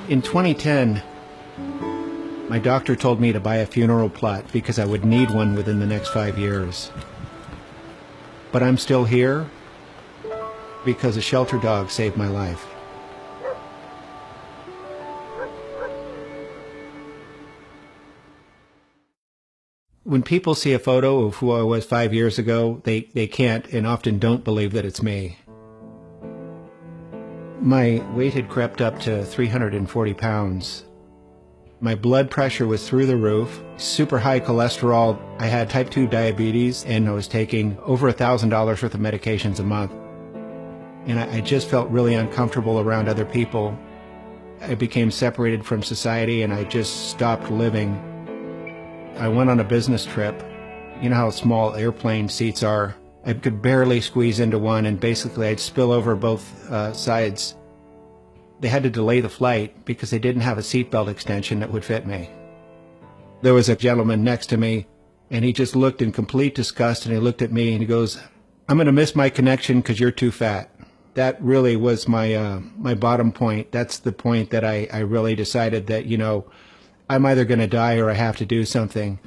In 2010, my doctor told me to buy a funeral plot because I would need one within the next 5 years. But I'm still here because a shelter dog saved my life. When people see a photo of who I was 5 years ago, they can't and often don't believe that it's me. My weight had crept up to 340 pounds. My blood pressure was through the roof, super high cholesterol. I had type 2 diabetes, and I was taking over $1,000 worth of medications a month. And I just felt really uncomfortable around other people. I became separated from society, and I just stopped living. I went on a business trip. You know how small airplane seats are? I could barely squeeze into one, and basically I'd spill over both sides. They had to delay the flight because they didn't have a seatbelt extension that would fit me. There was a gentleman next to me, and he just looked in complete disgust, and he looked at me and he goes, "I'm going to miss my connection because you're too fat." That really was my bottom point. That's the point that I really decided that, you know, I'm either going to die or I have to do something.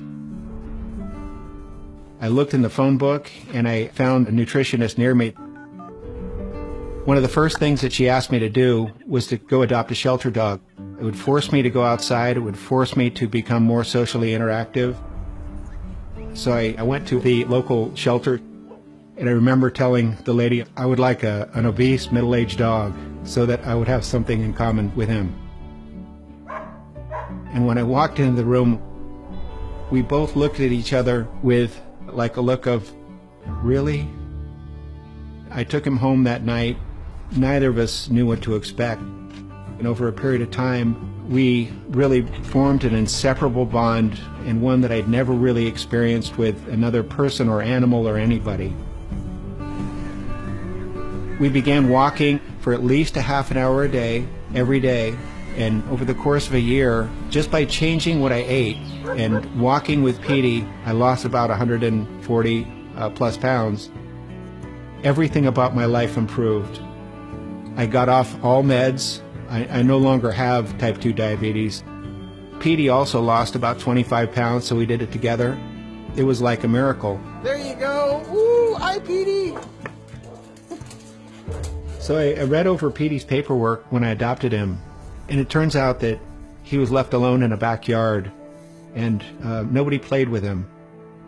I looked in the phone book and I found a nutritionist near me. One of the first things that she asked me to do was to go adopt a shelter dog. It would force me to go outside. It would force me to become more socially interactive. So I went to the local shelter, and I remember telling the lady I would like an obese middle-aged dog so that I would have something in common with him. And when I walked into the room, we both looked at each other with like a look of, really? I took him home that night. Neither of us knew what to expect. And over a period of time, we really formed an inseparable bond, and one that I'd never really experienced with another person or animal or anybody. We began walking for at least a half an hour a day, every day. And over the course of a year, just by changing what I ate and walking with Petey, I lost about 140 plus pounds. Everything about my life improved. I got off all meds. I no longer have type 2 diabetes. Petey also lost about 25 pounds, so we did it together. It was like a miracle. There you go. Ooh, hi, Petey. So I read over Petey's paperwork when I adopted him. And it turns out that he was left alone in a backyard, and nobody played with him.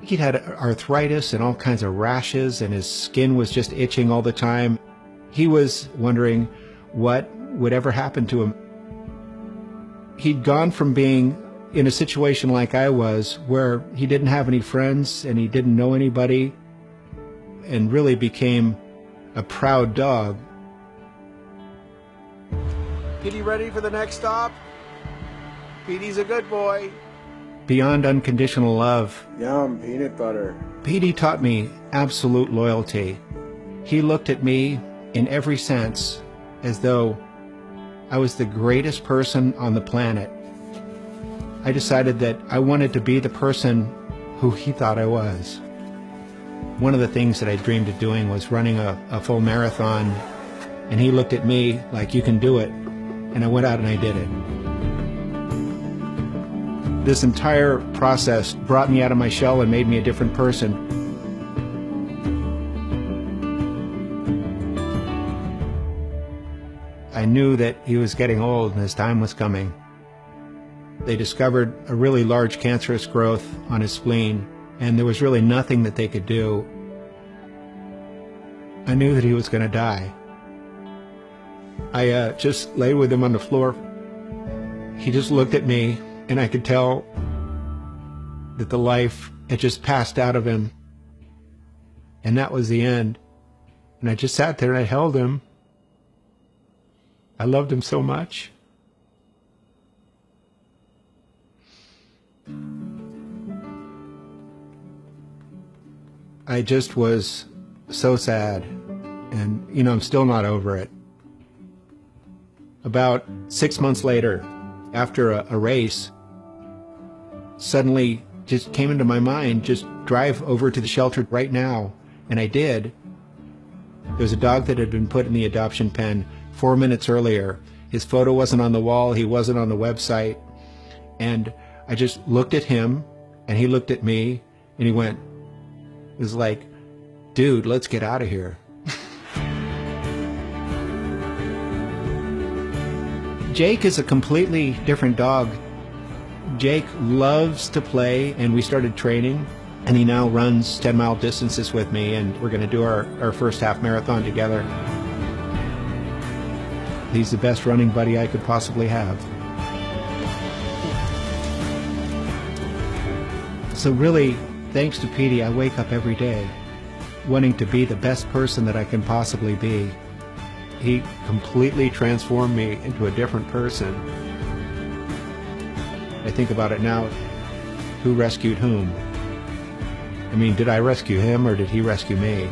He'd had arthritis and all kinds of rashes, and his skin was just itching all the time. He was wondering what would ever happen to him. He'd gone from being in a situation like I was, where he didn't have any friends and he didn't know anybody, and really became a proud dog. Petey ready for the next stop? Petey's a good boy. Beyond unconditional love, Yum, peanut butter. Petey taught me absolute loyalty. He looked at me in every sense as though I was the greatest person on the planet. I decided that I wanted to be the person who he thought I was. One of the things that I dreamed of doing was running a full marathon, and he looked at me like, "You can do it." And I went out and I did it. This entire process brought me out of my shell and made me a different person. I knew that he was getting old and his time was coming. They discovered a really large cancerous growth on his spleen, and there was really nothing that they could do. I knew that he was going to die. I just lay with him on the floor. He just looked at me, and I could tell that the life had just passed out of him. And that was the end. And I just sat there and I held him. I loved him so much. I just was so sad. And, you know, I'm still not over it. About 6 months later, after a race, suddenly just came into my mind, just drive over to the shelter right now. And I did. There was a dog that had been put in the adoption pen 4 minutes earlier, His photo wasn't on the wall. He wasn't on the website. And I just looked at him, and he looked at me, and he went, it was like, dude, let's get out of here. Jake is a completely different dog. Jake loves to play, and we started training, and he now runs 10-mile distances with me, and we're going to do our first half marathon together. He's the best running buddy I could possibly have. So really, thanks to Petey, I wake up every day wanting to be the best person that I can possibly be. He completely transformed me into a different person. I think about it now, who rescued whom? I mean, did I rescue him or did he rescue me?